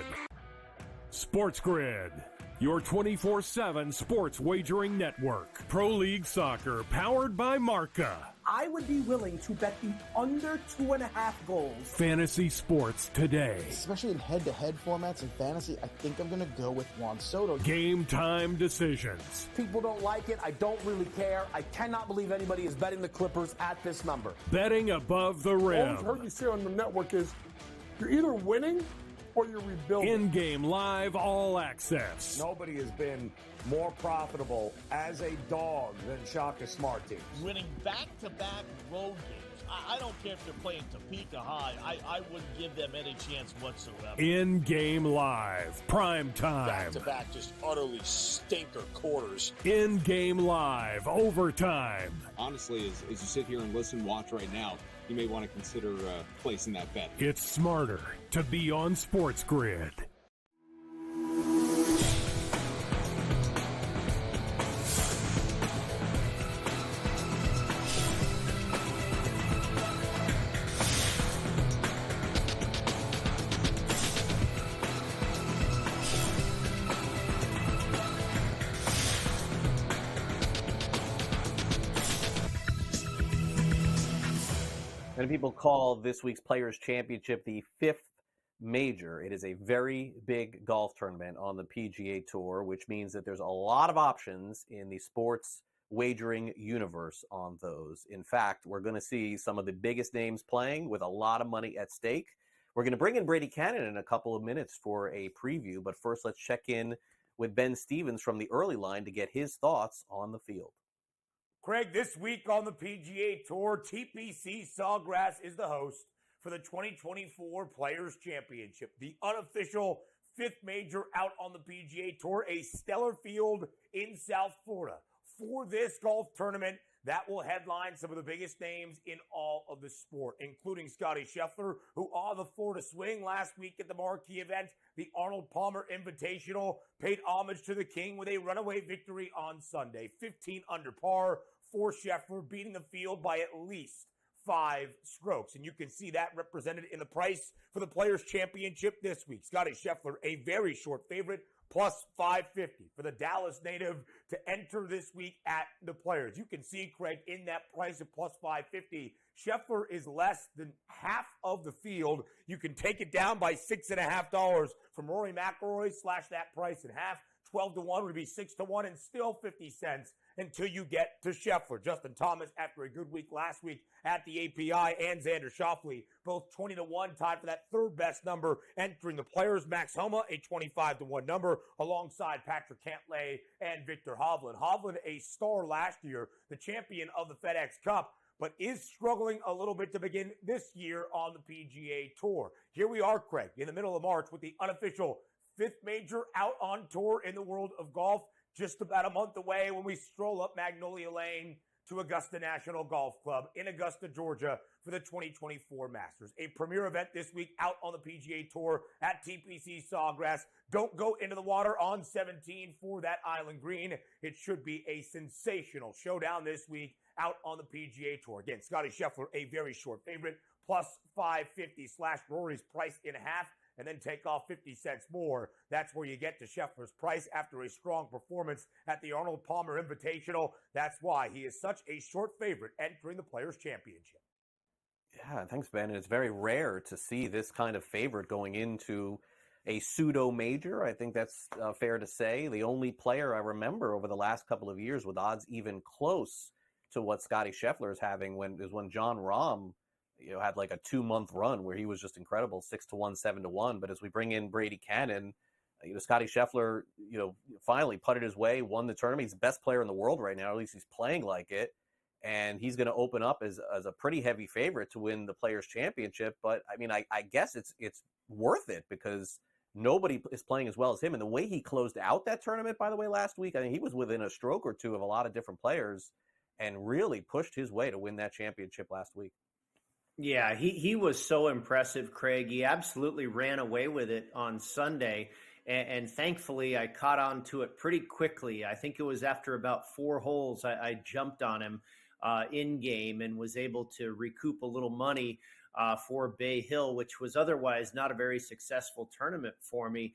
SportsGrid, your 24/7 sports wagering network. Pro League Soccer, powered by Marca. I would be willing to bet the under 2.5 goals. Fantasy sports today. Especially in head-to-head formats in fantasy, I think I'm going to go with Juan Soto. Game time decisions. People don't like it. I don't really care. I cannot believe anybody is betting the Clippers at this number. Betting above the rim. All I've heard you say on the network is you're either winning or you're rebuilding. In-game live, all access. Nobody has been more profitable as a dog than Shaka Smart teams. Winning back-to-back road games. I don't care if they're playing Topeka High. I wouldn't give them any chance whatsoever. In-game live, prime time. Back-to-back, just utterly stinker quarters. In-game live, overtime. Honestly, as you sit here and listen, watch right now, you may want to consider placing that bet. It's smarter to be on SportsGrid. Many people call this week's Players' Championship the fifth major. It is a very big golf tournament on the PGA Tour, which means that there's a lot of options in the sports wagering universe on those. In fact, we're going to see some of the biggest names playing with a lot of money at stake. We're going to bring in Brady Kannon in a couple of minutes for a preview, but first let's check in with Ben Stevens from the early line to get his thoughts on the field. Craig, this week on the PGA Tour, TPC Sawgrass is the host for the 2024 Players' Championship, the unofficial fifth major out on the PGA Tour, a stellar field in South Florida. For this golf tournament, that will headline some of the biggest names in all of the sport, including Scotty Scheffler, who on the Florida swing last week at the marquee event, the Arnold Palmer Invitational, paid homage to the King with a runaway victory on Sunday. 15 under par for Scheffler, beating the field by at least 5 strokes. And you can see that represented in the price for the Players' Championship this week. Scotty Scheffler, a very short favorite, plus 550 for the Dallas native to enter this week at the Players. You can see, Craig, in that price of plus 550, Scheffler is less than half of the field. You can take it down by $6.50 from Rory McIlroy, slash that price in half. 12-1 would be 6-1 and still 50 cents until you get to Scheffler. Justin Thomas, after a good week last week at the API, and Xander Schauffele, both 20-1, tied for that third best number entering the Players. Max Homa, a 25-1 number, alongside Patrick Cantlay and Victor Hovland. Hovland, a star last year, the champion of the FedEx Cup, but is struggling a little bit to begin this year on the PGA Tour. Here we are, Craig, in the middle of March with the unofficial fifth major out on tour in the world of golf, just about a month away when we stroll up Magnolia Lane to Augusta National Golf Club in Augusta, Georgia for the 2024 Masters. A premier event this week out on the PGA Tour at TPC Sawgrass. Don't go into the water on 17 for that island green. It should be a sensational showdown this week out on the PGA Tour. Again, Scotty Scheffler, a very short favorite, plus 550 slash Rory's price in half, and then take off 50 cents more. That's where you get to Scheffler's price after a strong performance at the Arnold Palmer Invitational. That's why he is such a short favorite entering the Players' Championship. Yeah, thanks, Ben. And it's very rare to see this kind of favorite going into a pseudo major. I think that's fair to say. The only player I remember over the last couple of years with odds even close to what Scotty Scheffler is having is when John Rahm had like a 2-month run where he was just incredible, 6-1, 7-1. But as we bring in Brady Kannon, Scotty Scheffler, finally putted his way, won the tournament. He's the best player in the world right now, or at least he's playing like it. And he's going to open up as a pretty heavy favorite to win the Players' Championship. But I mean, I guess it's worth it because nobody is playing as well as him. And the way he closed out that tournament, by the way, last week, I mean, he was within a stroke or two of a lot of different players and really pushed his way to win that championship last week. Yeah, he was so impressive, Craig. He absolutely ran away with it on Sunday. And thankfully, I caught on to it pretty quickly. I think it was after about 4 holes, I jumped on him in game and was able to recoup a little money for Bay Hill, which was otherwise not a very successful tournament for me.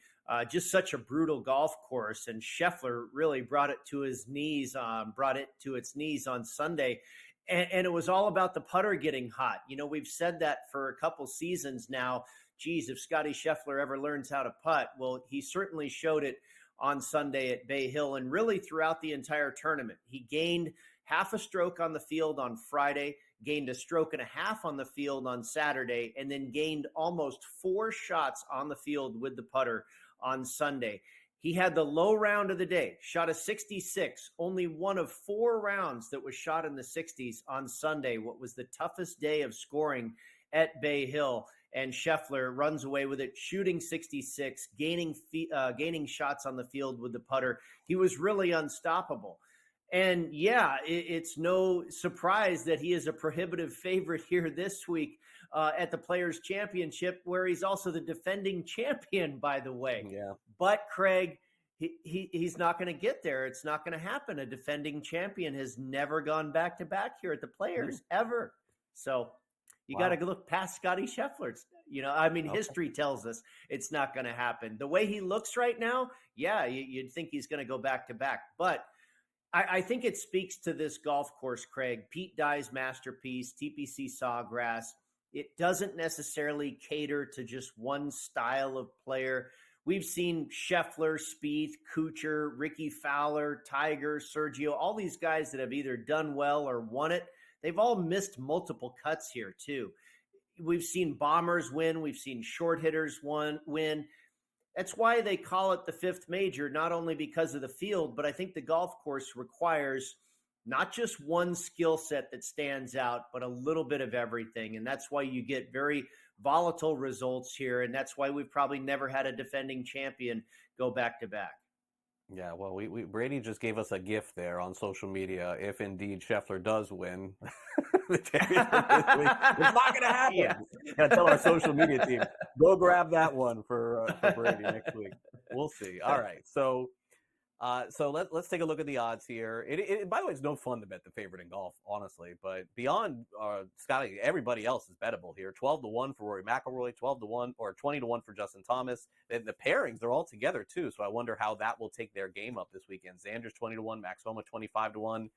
Just such a brutal golf course. And Scheffler really brought it to its knees on Sunday. And it was all about the putter getting hot. We've said that for a couple seasons now. Geez, if Scotty Scheffler ever learns how to putt, well, he certainly showed it on Sunday at Bay Hill and really throughout the entire tournament. He gained half a stroke on the field on Friday, gained a stroke and a half on the field on Saturday, and then gained almost 4 shots on the field with the putter on Sunday. He had the low round of the day, shot a 66, only one of 4 rounds that was shot in the 60s on Sunday, what was the toughest day of scoring at Bay Hill. And Scheffler runs away with it, shooting 66, gaining shots on the field with the putter. He was really unstoppable. And yeah, it's no surprise that he is a prohibitive favorite here this week at the Players' Championship, where he's also the defending champion, by the way. Yeah. But Craig, he's not going to get there. It's not going to happen. A defending champion has never gone back-to-back here at the Players, ever. So you got to look past Scotty Scheffler. History tells us it's not going to happen. The way he looks right now, yeah, you'd think he's going to go back-to-back. But I think it speaks to this golf course, Craig. Pete Dye's masterpiece, TPC Sawgrass. It doesn't necessarily cater to just one style of player. We've seen Scheffler, Spieth, Kuchar, Ricky Fowler, Tiger, Sergio, all these guys that have either done well or won it. They've all missed multiple cuts here too. We've seen bombers win. We've seen short hitters win. That's why they call it the fifth major, not only because of the field, but I think the golf course requires not just one skill set that stands out, but a little bit of everything. And that's why you get very volatile results here. And that's why we've probably never had a defending champion go back to back. Yeah, well, Brady just gave us a gift there on social media. If indeed Scheffler does win the championship this week, it's not going to happen. Yeah. Gotta tell our social media team, go grab that one for Brady next week. We'll see. All right, so let's take a look at the odds here. By the way, it's no fun to bet the favorite in golf, honestly. But beyond Scotty, everybody else is bettable here. 12-1 for Rory McIlroy, 12-1 or 20-1 for Justin Thomas. The pairings, they're all together too. So I wonder how that will take their game up this weekend. Xander's 20-1, Max Homa 25-1,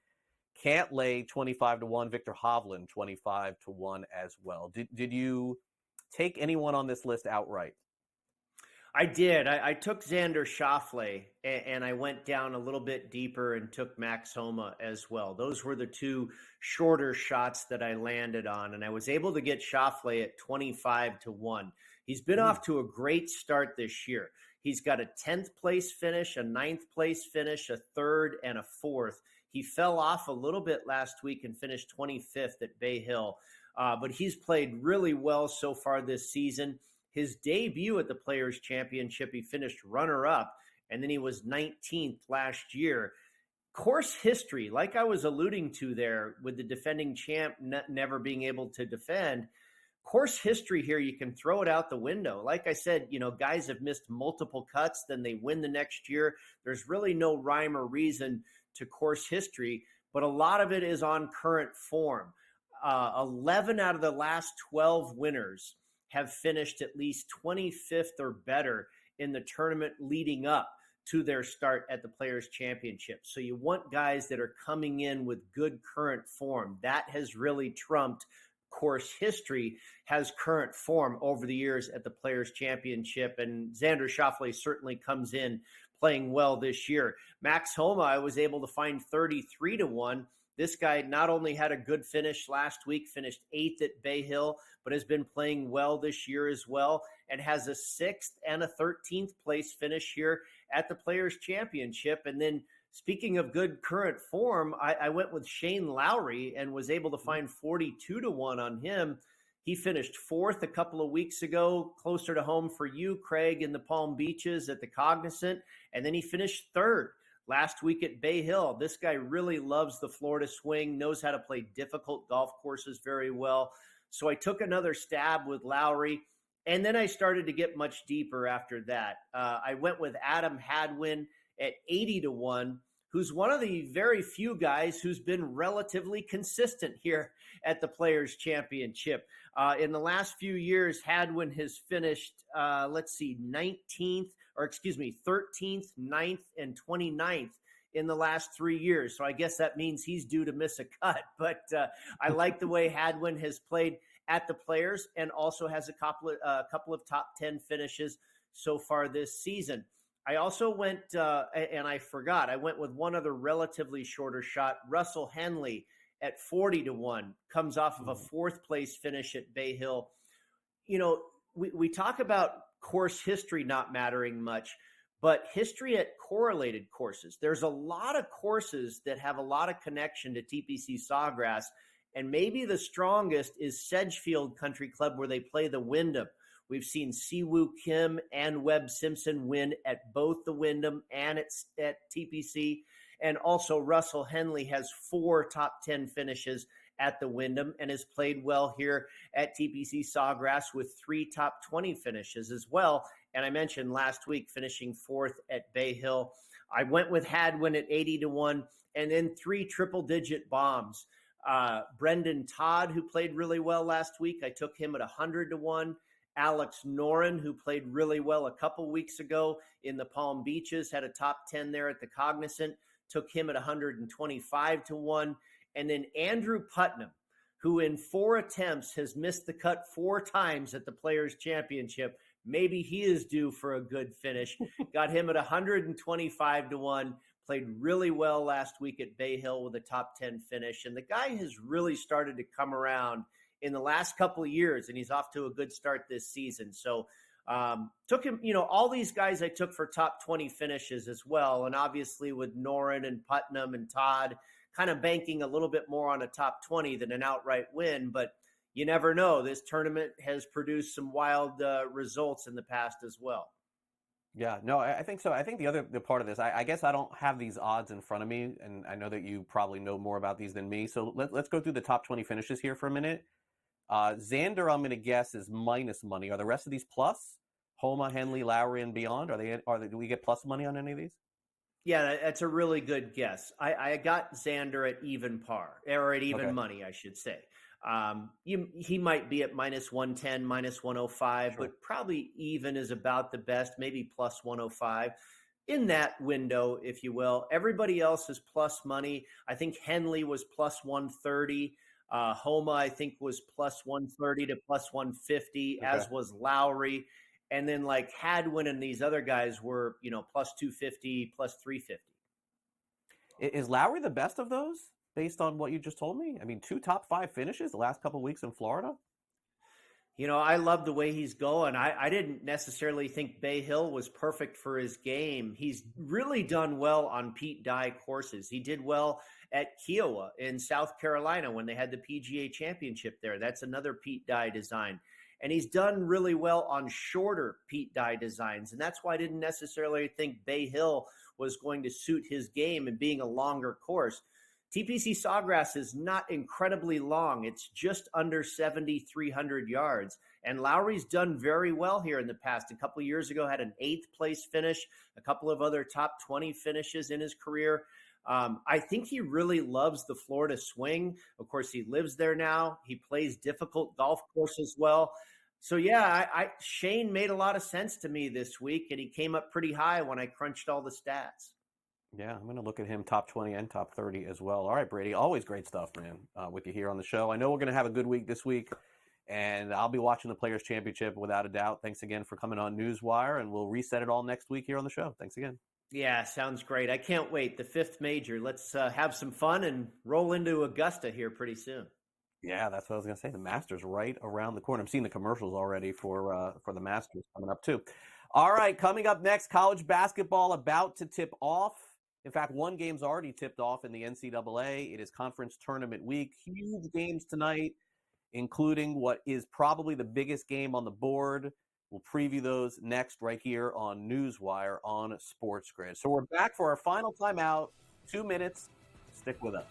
Cantlay 25-1, Victor Hovland 25-1 as well. Did you take anyone on this list outright? I did. I took Xander Schauffele, and I went down a little bit deeper and took Max Homa as well. Those were the two shorter shots that I landed on, and I was able to get Schauffele at 25-1. He's been off to a great start this year. He's got a 10th place finish, a 9th place finish, a 3rd, and a 4th. He fell off a little bit last week and finished 25th at Bay Hill, but he's played really well so far this season. His debut at the Players' Championship, he finished runner-up, and then he was 19th last year. Course history, like I was alluding to there with the defending champ never being able to defend, course history here, you can throw it out the window. Like I said, guys have missed multiple cuts, then they win the next year. There's really no rhyme or reason to course history, but a lot of it is on current form. 11 out of the last 12 winners have finished at least 25th or better in the tournament leading up to their start at the Players' Championship. So you want guys that are coming in with good current form. That has really trumped course history, has current form over the years at the Players' Championship. And Xander Schauffele certainly comes in playing well this year. Max Homa, I was able to find 33-1. This guy not only had a good finish last week, finished 8th at Bay Hill, but has been playing well this year as well, and has a 6th and a 13th place finish here at the Players' Championship. And then speaking of good current form, I went with Shane Lowry and was able to find 42-1 on him. He finished 4th a couple of weeks ago, closer to home for you, Craig, in the Palm Beaches at the Cognizant, and then he finished 3rd. Last week at Bay Hill. This guy really loves the Florida swing, knows how to play difficult golf courses very well. So I took another stab with Lowry, and then I started to get much deeper after that. I went with Adam Hadwin at 80-1, who's one of the very few guys who's been relatively consistent here at the Players' Championship. In the last few years, Hadwin has finished, 13th, 9th, and 29th in the last 3 years. So I guess that means he's due to miss a cut. But I like the way Hadwin has played at the Players and also has a couple of top 10 finishes so far this season. I also went, and I forgot, I went with one other relatively shorter shot, Russell Henley at 40-1, comes off of a 4th place finish at Bay Hill. We talk about course history not mattering much, but history at correlated courses. There's a lot of courses that have a lot of connection to TPC Sawgrass, and maybe the strongest is Sedgefield Country Club, where they play the Wyndham. We've seen Siwoo Kim and Webb Simpson win at both the Wyndham and at TPC, and also Russell Henley has 4 top 10 finishes at the Wyndham and has played well here at TPC Sawgrass with 3 top 20 finishes as well. And I mentioned last week finishing 4th at Bay Hill. I went with Hadwin at 80-1, and then 3 triple-digit bombs. Brendan Todd, who played really well last week, I took him at 100-1. Alex Noren, who played really well a couple weeks ago in the Palm Beaches, had a top 10 there at the Cognizant, took him at 125-1. And then Andrew Putnam, who in 4 attempts has missed the cut 4 times at the Players' Championship. Maybe he is due for a good finish. Got him at 125-1. Played really well last week at Bay Hill with a top 10 finish. And the guy has really started to come around in the last couple of years, and he's off to a good start this season. So took him, all these guys I took for top 20 finishes as well. And obviously with Noren and Putnam and Todd kind of banking a little bit more on a top 20 than an outright win. But you never know. This tournament has produced some wild results in the past as well. Yeah, no, I think so. I think the part of this, I guess I don't have these odds in front of me, and I know that you probably know more about these than me. So let's go through the top 20 finishes here for a minute. Xander, I'm going to guess, is minus money. Are the rest of these plus? Homa, Henley, Lowry, and beyond? Do we get plus money on any of these? Yeah, that's a really good guess. I got Xander at even par, or at even money, I should say. He might be at minus 110, minus 105, but probably even is about the best, maybe plus 105 in that window, if you will. Everybody else is plus money. I think Henley was plus 130. Homa, I think, was plus 130 to plus 150, as was Lowry. And then like Hadwin and these other guys were, plus 250, plus 350. Is Lowry the best of those? Based on what you just told me? I mean, 2 top 5 finishes the last couple of weeks in Florida? I love the way he's going. I didn't necessarily think Bay Hill was perfect for his game. He's really done well on Pete Dye courses. He did well at Kiowa in South Carolina when they had the PGA Championship there. That's another Pete Dye design. And he's done really well on shorter Pete Dye designs. And that's why I didn't necessarily think Bay Hill was going to suit his game and being a longer course. TPC Sawgrass is not incredibly long. It's just under 7,300 yards. And Lowry's done very well here in the past. A couple of years ago, had an 8th place finish, a couple of other top 20 finishes in his career. I think he really loves the Florida swing. Of course, he lives there now. He plays difficult golf courses well. So, yeah, Shane made a lot of sense to me this week, and he came up pretty high when I crunched all the stats. Yeah, I'm going to look at him top 20 and top 30 as well. All right, Brady, always great stuff, man, with you here on the show. I know we're going to have a good week this week, and I'll be watching the Players' Championship without a doubt. Thanks again for coming on NewsWire, and we'll reset it all next week here on the show. Thanks again. Yeah, sounds great. I can't wait. The 5th major. Let's have some fun and roll into Augusta here pretty soon. Yeah, that's what I was going to say. The Masters right around the corner. I'm seeing the commercials already for the Masters coming up too. All right, coming up next, college basketball about to tip off. In fact, one game's already tipped off in the NCAA. It is conference tournament week. Huge games tonight, including what is probably the biggest game on the board. We'll preview those next right here on NewsWire on SportsGrid. So we're back for our final timeout. 2 minutes. Stick with us.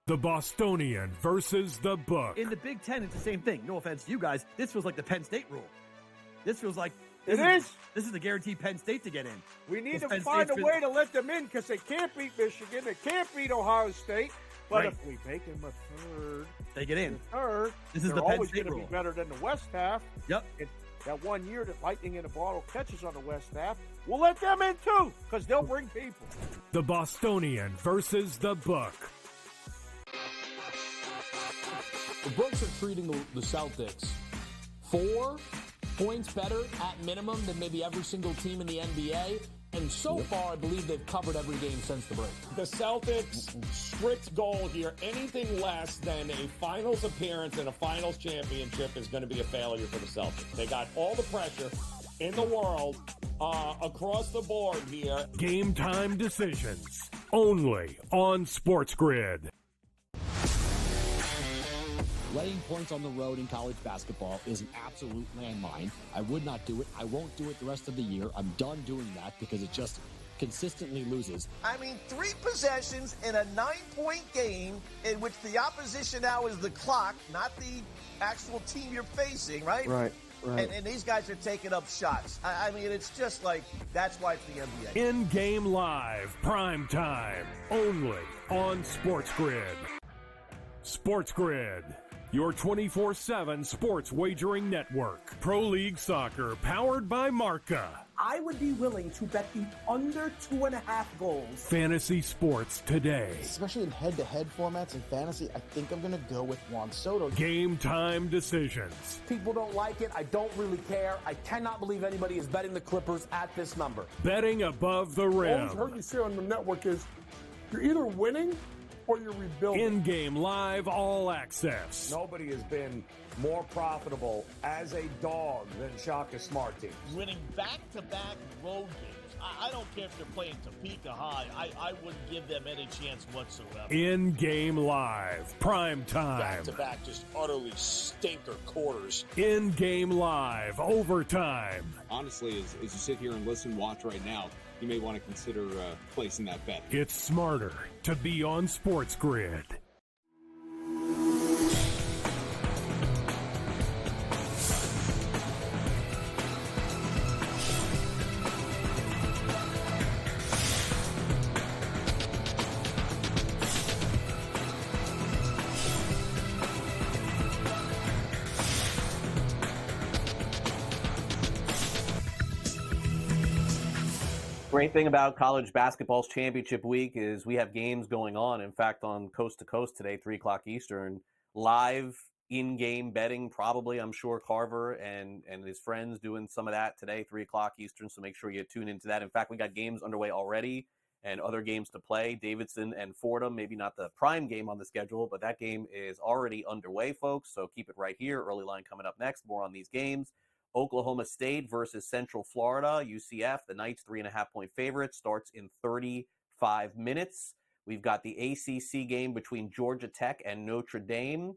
The Bostonian versus the book. In the Big Ten, it's the same thing. No offense to you guys. This feels like the Penn State rule. This feels like this is the guaranteed Penn State to get in. We need to find a way to let them in because they can't beat Michigan. They can't beat Ohio State. But if we make them a third, they get in. Third, this is the Penn always State going to rule. be better than the West half. Yep. That 1 year that Lightning in a Bottle catches on the West half, we'll let them in too because they'll bring people. The Bostonian versus the book. The books are treating the Celtics 4 points better at minimum than maybe every single team in the NBA. And so far, I believe they've covered every game since the break. The Celtics' strict goal here, anything less than a finals appearance and a finals championship is going to be a failure for the Celtics. They got all the pressure in the world across the board here. Game time decisions only on SportsGrid. Laying points on the road in college basketball is an absolute landmine. I would not do it. I won't do it the rest of the year. I'm done doing that because it just consistently loses. I mean, 3 possessions in a 9-point game in which the opposition now is the clock, not the actual team you're facing, right? Right. And these guys are taking up shots. I mean, it's just like, that's why it's the NBA. In-game live, prime time, only on SportsGrid. SportsGrid, your 24/7 sports wagering network. Pro League Soccer, powered by Marca. I would be willing to bet the under 2.5 goals. Fantasy sports today. Especially in head-to-head formats in fantasy, I think I'm going to go with Juan Soto. Game time decisions. People don't like it. I don't really care. I cannot believe anybody is betting the Clippers at this number. Betting above the Always rim. heard you say on the network is you're either winning or you're rebuilding. In-game live, all access. Nobody has been more profitable as a dog than Shaka Smart teams. Winning back-to-back road games. I don't care if they're playing Topeka High. I wouldn't give them any chance whatsoever. In-game live, prime time. Back-to-back, just utterly stinker quarters. In-game live, overtime. Honestly, as you sit here and listen, watch right now, you may want to consider placing that bet. It's smarter to be on SportsGrid. Great thing about college basketball's championship week is we have games going on. In fact, on Coast to Coast today, 3 o'clock Eastern, live in-game betting, probably, I'm sure Carver and his friends doing some of that today, 3 o'clock Eastern, so make sure you tune into that. In fact, we got games underway already and other games to play. Davidson and Fordham, maybe not the prime game on the schedule, but that game is already underway, folks, so keep it right here. Early line coming up next, more on these games. Oklahoma State versus Central Florida, UCF. The Knights 3.5-point favorite starts in 35 minutes. We've got the ACC game between Georgia Tech and Notre Dame.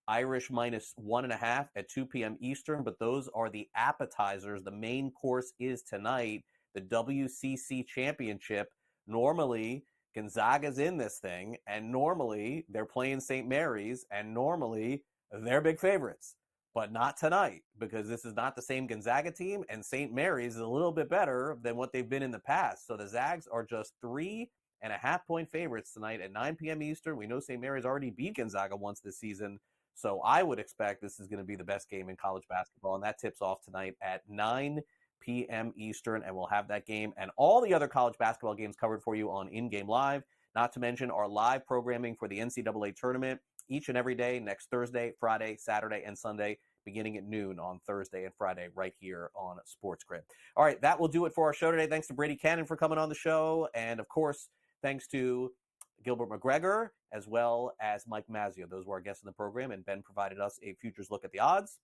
Irish minus 1.5 at 2 p.m. Eastern, but those are the appetizers. The main course is tonight, the WCC Championship. Normally, Gonzaga's in this thing, and normally they're playing St. Mary's, and normally they're big favorites. But not tonight, because this is not the same Gonzaga team, and St. Mary's is a little bit better than what they've been in the past. So the Zags are just 3.5-point favorites tonight at 9 p.m. Eastern. We know St. Mary's already beat Gonzaga once this season, so I would expect this is going to be the best game in college basketball, and that tips off tonight at 9 p.m. Eastern, and we'll have that game and all the other college basketball games covered for you on In-Game Live, not to mention our live programming for the NCAA tournament each and every day, next Thursday, Friday, Saturday, and Sunday, beginning at noon on Thursday and Friday right here on SportsGrid. All right, that will do it for our show today. Thanks to Brady Kannon for coming on the show. And, of course, thanks to Gilbert McGregor as well as Mike Mazzeo. Those were our guests in the program, and Ben provided us a futures look at the odds.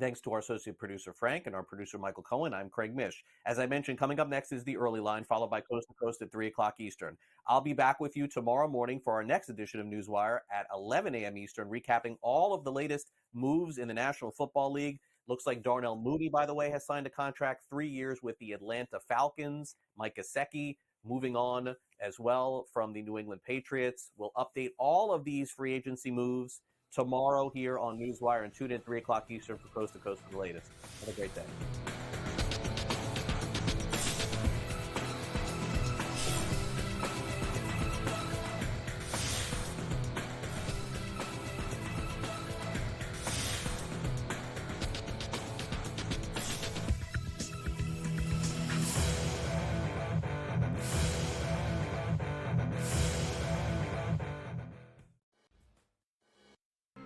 Thanks to our associate producer, Frank, and our producer, Michael Cohen. I'm Craig Mish. As I mentioned, coming up next is the early line, followed by Coast to Coast at 3 o'clock Eastern. I'll be back with you tomorrow morning for our next edition of NewsWire at 11 a.m. Eastern, recapping all of the latest moves in the National Football League. Looks like Darnell Mooney, by the way, has signed a contract 3 years with the Atlanta Falcons. Mike Gesicki moving on as well from the New England Patriots. We'll update all of these free agency moves tomorrow here on NewsWire, and tune in 3 o'clock Eastern for Coast to Coast for the latest. Have a great day.